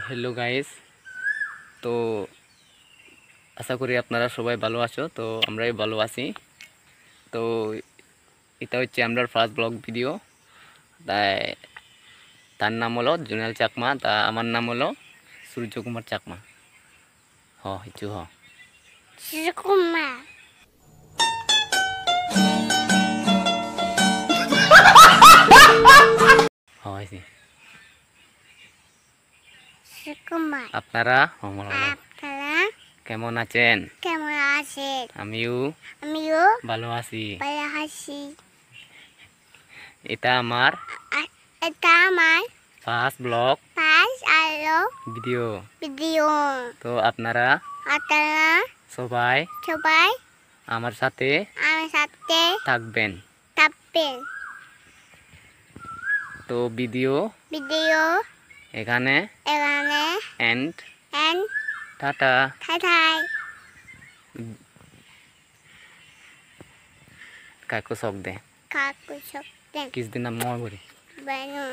Hello guys, তো আশা করি আপনারা সবাই ভালো আছো। তো আমরাই ভালো আছি। তো এটা হচ্ছে আমরা ফার্স্ট ব্লগ ভিডিও। তাই তার নাম হলো জুনাল চাকমা, তা আমার নাম হলো সূর্যকুমার চাকমা। হিচু Sukumar. হয়েছি। Sukumar. আপনারা Apala. কেমন আছেন? Kemal asid. আমিও Amiyo. ভালো আছি। Balahasi. এটা আমার Etamay. First blog Pas alo. Video. Video. তো আপনারা Atala. সবাই Cobai. আমার সাথে Ang sate. থাকবেন। Tapin. তো ভিডিও Video. এখানে Elane. And And. টাটা। Thai. কাকু সক দে Kakusok din. কিস দিন না মই বলি Bano.